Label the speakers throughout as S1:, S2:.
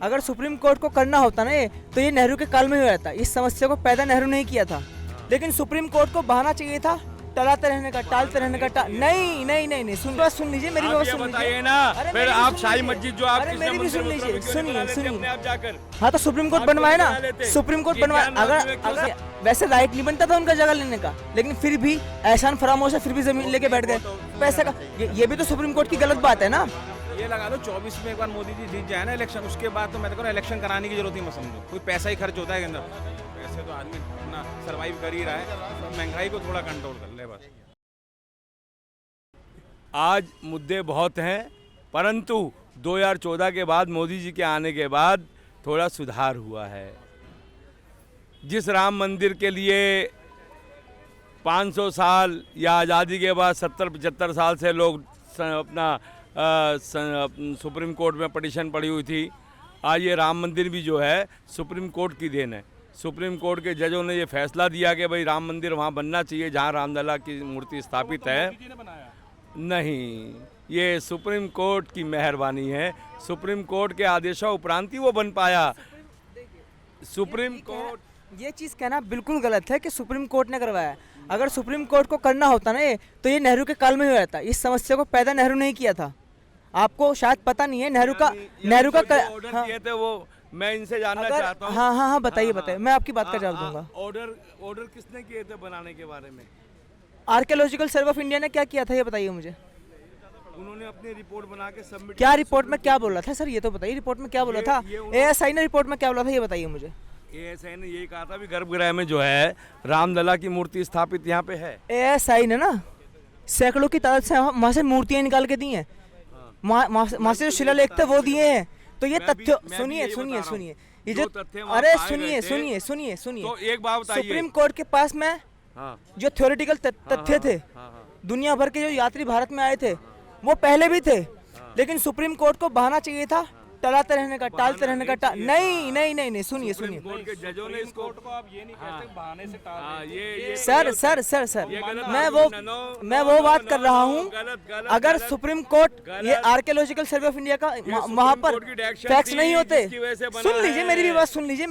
S1: अगर supreme court को करना होता ना ये, तो ये नेहरू के काल में ही हो जाता। इस समस्या को पैदा नेहरू ने ही किया था, लेकिन सुप्रीम कोर्ट को बहाना चाहिए था टलाते रहने का, टालते रहने का। नहीं नहीं नहीं नहीं, सुन लीजिए मेरी बात, सुन लीजिए
S2: ना। फिर आप शाही मस्जिद जो आप
S1: मेरी भी सुन लीजिए, सुनिए।
S2: आप जाकर
S1: हाँ तो सुप्रीम कोर्ट बनवाए ना, सुप्रीम कोर्ट बनवाए। अगर वैसे राइट नहीं बनता था उनका जगह लेने का, लेकिन फिर भी एहसान फरामोश है, फिर भी जमीन लेके बैठ गए पैसे का। ये भी तो सुप्रीम कोर्ट की गलत बात है ना।
S2: ये लगा लो 24 में एक बार मोदी जी जीत जाए ना इलेक्शन, उसके बाद तो मैं तो इलेक्शन कराने की जरूरत ही मत समझो। कोई पैसा ही खर्च होता है के अंदर, पैसे तो आदमी अपना सर्वाइव कर ही रहा है, महंगाई को थोड़ा कंट्रोल कर ले बस। आज मुद्दे बहुत हैं, परंतु 2014 के बाद मोदी जी के आने के बाद थोड़ा सुधार हुआ है। जिस राम मंदिर के लिए 500 साल या आज़ादी के बाद 70-75 साल से लोग अपना सुप्रीम कोर्ट में पिटीशन पड़ी हुई थी, आज ये राम मंदिर भी जो है सुप्रीम कोर्ट की देन है। सुप्रीम कोर्ट के जजों ने ये फैसला दिया कि भाई राम मंदिर वहाँ बनना चाहिए जहाँ रामलला की मूर्ति स्थापित है। नहीं, ये सुप्रीम कोर्ट की मेहरबानी है, सुप्रीम कोर्ट के आदेशों उपरांत ही वो बन पाया। सुप्रीम कोर्ट
S1: ये चीज़ कहना बिल्कुल गलत है कि सुप्रीम कोर्ट ने करवाया। अगर सुप्रीम कोर्ट को करना होता ना ये, तो ये नेहरू के काल में ही हो जाता। इस समस्या को पैदा नेहरू ने ही किया था। आपको शायद पता नहीं है नेहरू का
S2: ऑर्डर किए थे वो मैं इनसे जानना चाहता हूँ।
S1: हाँ बताइए, मैं आपकी बात का जवाब दूंगा।
S2: ऑर्डर किसने किए थे बनाने के बारे में?
S1: आर्कियोलॉजिकल सर्वे ऑफ इंडिया ने क्या किया था ये बताइए मुझे।
S2: उन्होंने अपनी रिपोर्ट बना के सबमिट।
S1: क्या रिपोर्ट में क्या बोला था सर, ये तो बताइए। रिपोर्ट में क्या बोला था? एएसआई ने रिपोर्ट में क्या बोला था ये बताइए मुझे।
S2: एएसआई ने यही कहा था भी गर्भगृह में जो है रामलला की मूर्ति स्थापित यहाँ पे है।
S1: एएसआई ने ना सैकड़ों की तादाद से वहाँ से मूर्तियाँ निकाल के दी हैं, वहाँ से जो शिलालेख थे वो दिए हैं। तो ये तथ्य सुनिए ये जो, अरे सुनिए
S2: तो एक बात बताइए,
S1: सुप्रीम कोर्ट के पास में जो थ्योरेटिकल तथ्य थे, दुनिया भर के जो यात्री भारत में आए थे वो पहले भी थे, लेकिन सुप्रीम कोर्ट को बहाना चाहिए था टलाते रहने का, टालते रहने का। नहीं, सुनिए
S2: जजों ने इस कोर्ट को आप ये नहीं कहते बहाने से टाल।
S1: सर मैं वो बात कर रहा हूँ। अगर सुप्रीम कोर्ट ये आर्कियोलॉजिकल सर्वे ऑफ इंडिया का वहाँ पर फैक्ट्स नहीं होते, सुन लीजिए मेरी भी बात, सुन लीजिए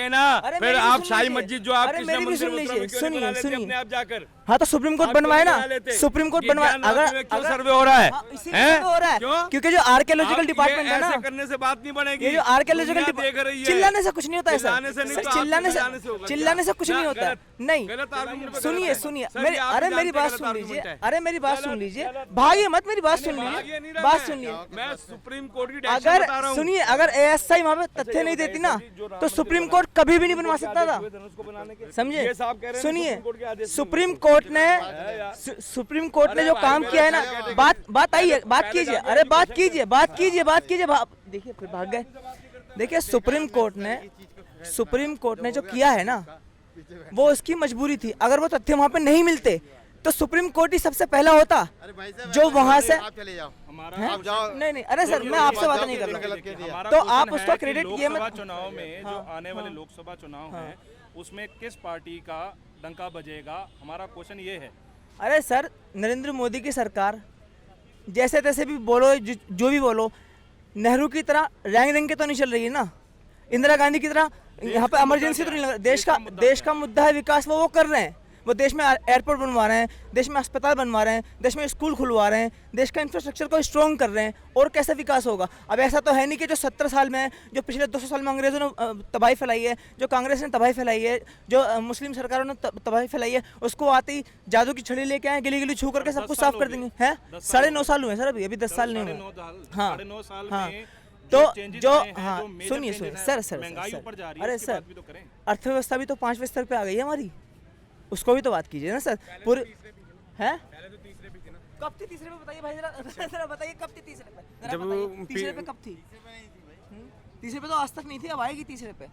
S2: ना। फिर आप शाही मस्जिद जो आप
S1: मेरी भी सुन लीजिए, सुनिए
S2: आप जाकर।
S1: हाँ तो सुप्रीम कोर्ट बनवाए ना, सुप्रीम कोर्ट बनवाए। अगर
S2: सर्वे हो रहा है,
S1: हो रहा है क्योंकि जो आर्कियोलॉजिकल डिपार्टमेंट है ना,
S2: करने से बात नहीं बनेगी।
S1: ये जो आर्कियोलॉजिकल चिल्लाने से कुछ नहीं होता है सर, चिल्लाने से कुछ नहीं होता। नहीं सुनिए मेरी बात सुन लीजिए, भागिए मत, मेरी बात सुन लीजिए।
S2: मैं सुप्रीम कोर्ट की
S1: अगर सुनिए, अगर एएसआई वहाँ पे तथ्य नहीं देती ना, तो सुप्रीम कोर्ट कभी भी नहीं बनवा सकता था, समझे। सुनिए, सुप्रीम कोर्ट ने जो काम किया है ना, बात कीजिए, देखिए फिर भाग गए। देखिए सुप्रीम कोर्ट ने जो किया है ना, वो उसकी मजबूरी थी। अगर वो तथ्य वहाँ पे नहीं मिलते तो सुप्रीम कोर्ट ही सबसे पहला होता जो वहाँ से। नहीं, अरे सर मैं आपसे बात नहीं कर रहा, तो आप उसको क्रेडिट ये मत।
S3: चुनाव में जो आने वाले लोकसभा चुनाव है उसमें किस पार्टी का डंका बजेगा, हमारा क्वेश्चन ये है।
S1: अरे सर, नरेंद्र मोदी की सरकार जैसे तैसे भी बोलो, जो भी बोलो, नेहरू की तरह रैंक के तो नहीं चल रही है ना, इंदिरा गांधी की तरह यहाँ पे इमरजेंसी तो नहीं लगा। देश का मुद्दा है विकास, वो कर रहे हैं। वो देश में एयरपोर्ट बनवा रहे हैं, देश में अस्पताल बनवा रहे हैं, देश में स्कूल खुलवा रहे हैं, देश का इंफ्रास्ट्रक्चर को स्ट्रॉन्ग कर रहे हैं। और कैसे विकास होगा? अब ऐसा तो है नहीं कि जो 70 साल में, जो पिछले 200 साल में अंग्रेजों ने तबाही फैलाई है, जो कांग्रेस ने तबाही फैलाई है, जो मुस्लिम सरकारों ने तबाही फैलाई है, उसको आते ही जादू की छड़ी लेके आए, गिली गिली छू करके सब कुछ साफ कर देंगे। हैं 9.5 साल हुए सर, अभी 10 साल नहीं हुए। हाँ तो जो सुनिए सर, अरे सर अर्थव्यवस्था भी तो 5वें स्तर पे आ गई है हमारी, उसको भी तो बात कीजिए ना सर। पूरे हैं कब थी तीसरे पे, बताइए भाई जरा बताइए कब थी तीसरे पे, तीसरे पे कब थी? तीसरे पे तो आज तक नहीं थी, अब आएगी तीसरे पे।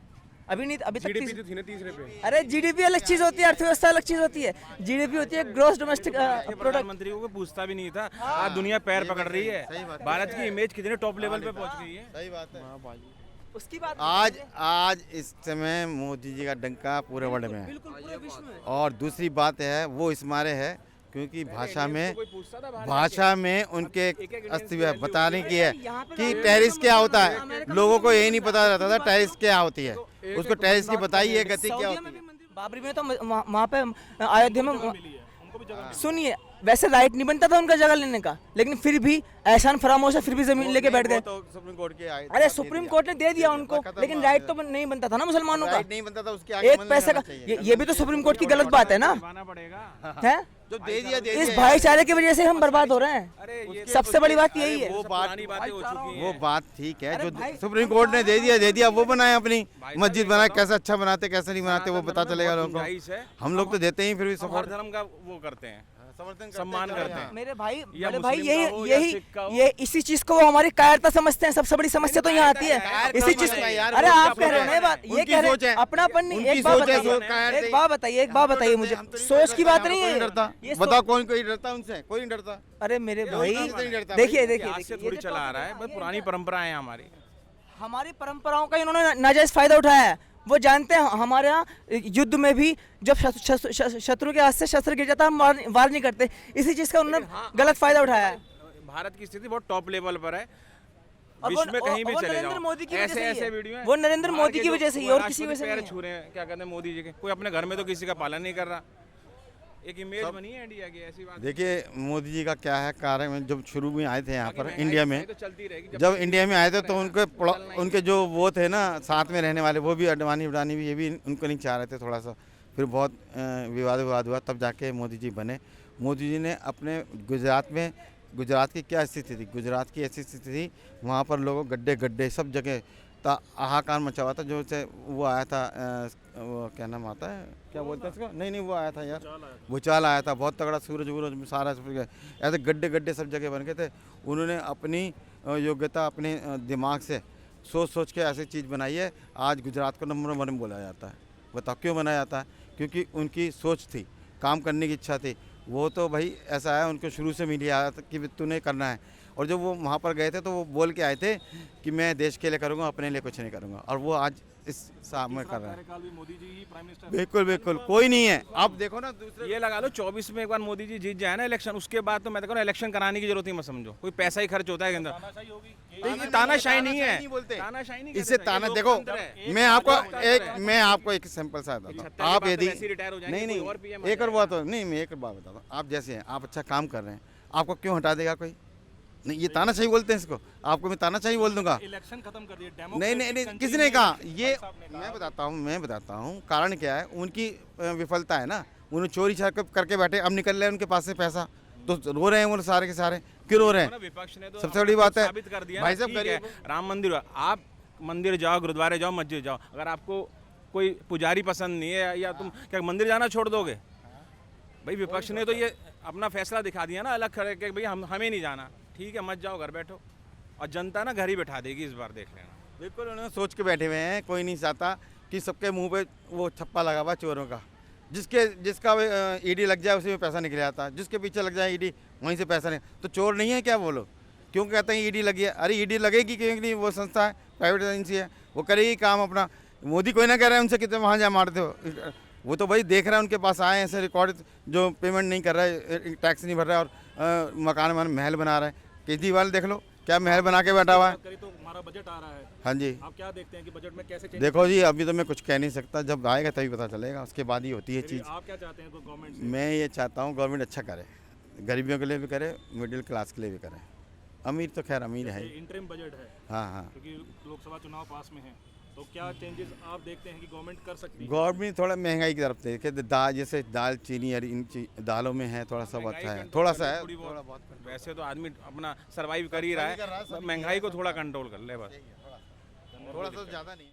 S1: अभी नहीं, अभी तक
S2: जीडीपी थी ना तीसरे पे।
S1: अरे जीडीपी अलग चीज होती है, अर्थव्यवस्था अलग चीज होती है। जीडीपी होती है ग्रॉस डोमेस्टिक प्रोडक्ट।
S2: प्रधानमंत्री को पूछता भी नहीं था, आज दुनिया पैर पकड़ रही है। भारत की इमेज कितने टॉप लेवल पे पहुंच गई है।
S4: सही बात है।
S1: उसकी बात
S4: आज इस समय मोदी जी का डंका पूरे वर्ल्ड में है।
S1: बिल्कुल पूरे विश्व में।
S4: और दूसरी बात है, वो इस मारे है क्योंकि भाषा में उनके अस्तित्व बताने की है कि टेरिस क्या होता है। लोगों को यही नहीं पता रहता था टेरिस क्या होती है, उसको टेरिस की बताइए गति क्या होती है।
S1: बाबरी में तो वहाँ पे अयोध्या में सुनिए, वैसे राइट नहीं बनता था उनका जगह लेने का, लेकिन फिर भी एहसान फरामोश है, फिर भी जमीन लेके बैठ गए।
S4: तो सुप्रीम कोर्ट के आए,
S1: अरे सुप्रीम कोर्ट ने दे दिया उनको, लेकिन राइट तो नहीं बनता था ना मुसलमानों का,
S4: नहीं बनता था उसके आगे
S1: एक पैसे का। ये भी तो सुप्रीम कोर्ट की गलत बात है ना, है
S4: जो दे दिया
S1: इस भाईचारे की वजह से हम बर्बाद हो रहे हैं। सबसे बड़ी बात यही है।
S4: वो बात ठीक है, जो सुप्रीम कोर्ट ने दे दिया वो बनाए, अपनी मस्जिद बनाए, कैसे अच्छा बनाते कैसे नहीं बनाते वो पता चलेगा लोगों को। हम लोग तो देते ही फिर भी
S3: हर धर्म का वो करते हैं, सम्मान करते हैं।
S1: मेरे भाई
S3: या
S1: बड़े भाई
S3: मुस्लिम का हो या सिख का हो।
S1: ये इसी चीज को वो हमारी कायरता समझते हैं। सबसे बड़ी समस्या तो यहाँ आती है इसी चीज। अरे आप कह रहे हो ना बात, ये कह रहे हैं अपनापन नहीं। एक बात बताइए मुझे, सोच की बात नहीं है।
S4: बताओ कौन कोई डरता उनसे? कोई नहीं डरता।
S1: अरे मेरे भाई देखिए
S3: आज से थोड़ी चला आ रहा है, बस पुरानी परंपराएं हैं
S1: हमारी परंपराओं का इन्होंने नाजायज फायदा उठाया है। वो जानते हैं हमारे यहाँ युद्ध में भी जब शत्रु के हाथ से शस्त्र गिर जाता है हम वार नहीं करते। इसी चीज का उन्होंने गलत फायदा उठाया है।
S3: भारत की स्थिति बहुत टॉप लेवल पर है,
S1: और
S3: विश्व में कहीं भी चले
S1: नरेंद्र
S3: जाओ
S1: मोदी की वजह से ही
S3: ऐसे
S1: है।
S3: वीडियो हैं।
S1: वो नरेंद्र
S3: बाहर
S1: मोदी
S3: के
S1: की
S3: जो
S1: वजह से ही, और किसी वजह से
S3: पैर
S1: नहीं है।
S3: छू रहे हैं, क्या कहते हैं मोदी जी के, कोई अपने घर में तो किसी का पालन नहीं कर रहा। एक इमेज बनी है इंडिया की, ऐसी बात
S4: देखिए मोदी जी का क्या है कार्य में, जब शुरू में आए थे यहाँ पर
S3: महंगाई
S4: इंडिया में,
S3: तो चलती रहेगी।
S4: जब इंडिया में आए थे तो उनके जो वो थे ना साथ में रहने वाले, वो भी अडवाणी भी ये भी उनको नहीं चाह रहे थे थोड़ा सा। फिर बहुत विवाद हुआ, तब जाके मोदी जी बने। मोदी जी ने अपने गुजरात की क्या स्थिति थी, गुजरात की ऐसी स्थिति थी वहाँ पर लोगों गड्ढे सब जगह हाहाकार मचा हुआ था। जो से वो आया था वो क्या नाम आता है, क्या बोलते हैं इसको, नहीं वो आया था यार, भूचाल आया था बहुत तगड़ा, सूरज सारा ऐसे गड्ढे सब जगह बन गए थे। उन्होंने अपनी योग्यता अपने दिमाग से सोच के ऐसी चीज़ बनाई है। आज गुजरात को नंबर 1 बोला जाता है। बताओ क्यों बनाया जाता है? क्योंकि उनकी सोच थी, काम करने की इच्छा थी। वो तो भाई ऐसा है, उनको शुरू से मिली आया था कि तूने करना है। और जब वो वहाँ पर गए थे तो वो बोल के आए थे कि मैं देश के लिए करूँगा, अपने लिए कुछ नहीं करूँगा। और वो आज इस साल में कर रहा है।
S3: मोदी जी ही प्राइम मिनिस्टर,
S4: बिल्कुल कोई नहीं है। आप देखो ना दूसरे,
S3: ये लगा लो 24 में एक बार मोदी जी जीत जाए ना इलेक्शन, उसके बाद तो मैं देखो ना इलेक्शन कराने की जरूरत ही मत समझो। कोई पैसा ही खर्च होता है अंदर, तानाशाही नहीं है, तानाशाही नहीं
S4: इससे ताना देखो। मैं आपको एक सिंपल सा बताता हूँ। आप यदि नहीं एक और बात नहीं, मैं एक बात बताता हूँ। आप जैसे हैं, आप अच्छा काम कर रहे हैं, आपको क्यों हटा देगा कोई? नहीं, ये तानाशाही बोलते हैं इसको। आपको मैं तानाशाही बोल दूंगा?
S3: इलेक्शन खत्म कर दिए,
S4: नहीं किसने कहा ये? मैं बताता हूँ कारण क्या है। उनकी विफलता है ना, उन्होंने चोरी करके बैठे, अब निकल रहे हैं उनके पास से पैसा, तो रो रहे हैं वो सारे के सारे। क्यों रो रहे हैं?
S3: विपक्ष ने तो
S4: सबसे बड़ी बात है
S3: साबित कर दिया
S4: भाई साहब,
S3: ठीक है, राम मंदिर, आप मंदिर जाओ, गुरुद्वारे जाओ, मस्जिद जाओ, अगर आपको कोई पुजारी पसंद नहीं है या तुम क्या मंदिर जाना छोड़ दोगे? भाई विपक्ष ने तो ये अपना फैसला दिखा दिया ना अलग खड़े के, भाई हमें नहीं जाना, ठीक है मत जाओ, घर बैठो। और जनता ना घर ही बैठा देगी इस बार, देख लेना।
S4: बिल्कुल उन्होंने सोच के बैठे हुए हैं। कोई नहीं चाहता कि सबके मुंह पे वो छप्पा लगा हुआ चोरों का। जिसका ईडी लग जाए उसी में पैसा निकल जाता है, जिसके पीछे लग जाए ईडी वहीं से पैसा नहीं। तो चोर नहीं है क्या वो लोग? क्यों कहते हैं ईडी लगी है? अरे ईडी लगेगी क्योंकि वो संस्था है, प्राइवेट एजेंसी है, वो करेगी काम अपना। मोदी कोई ना कह रहा है उनसे कितने वहाँ जा मारते हो। वो तो भाई देख रहा है, उनके पास आए ऐसे रिकॉर्ड जो पेमेंट नहीं कर रहा है, टैक्स नहीं भर रहा है और मकान महल बना रहा है। केजरीवाल देख लो क्या महल बना के बैठा हुआ है।
S3: तो हमारा बजट आ रहा है,
S4: हाँ जी,
S3: आप क्या देखते हैं कि बजट में कैसे
S4: देखो जी अभी तो मैं कुछ कह नहीं सकता, जब आएगा तभी पता चलेगा, उसके बाद ही होती है चीज़।
S3: आप क्या चाहते हैं गवर्नमेंट से?
S4: मैं ये चाहता हूँ गवर्नमेंट अच्छा करे, गरीबियों के लिए भी करे, मिडिल क्लास के लिए भी करे। अमीर तो खैर अमीर है,
S3: इंटरिम बजट है
S4: हाँ,
S3: क्योंकि लोकसभा चुनाव पास में है, तो क्या चेंजेस आप देखते हैं कि गवर्नमेंट कर सकती है?
S4: गवर्नमेंट थोड़ा महंगाई की तरफ देखे, जैसे दाल चीनी और इन दालों में है थोड़ा सा अच्छा है, थोड़ा सा है, थोड़ा बहुत।
S3: वैसे तो आदमी अपना सर्वाइव कर ही रहा है, महंगाई को थोड़ा कंट्रोल कर ले बस,
S4: थोड़ा सा ज़्यादा नहीं।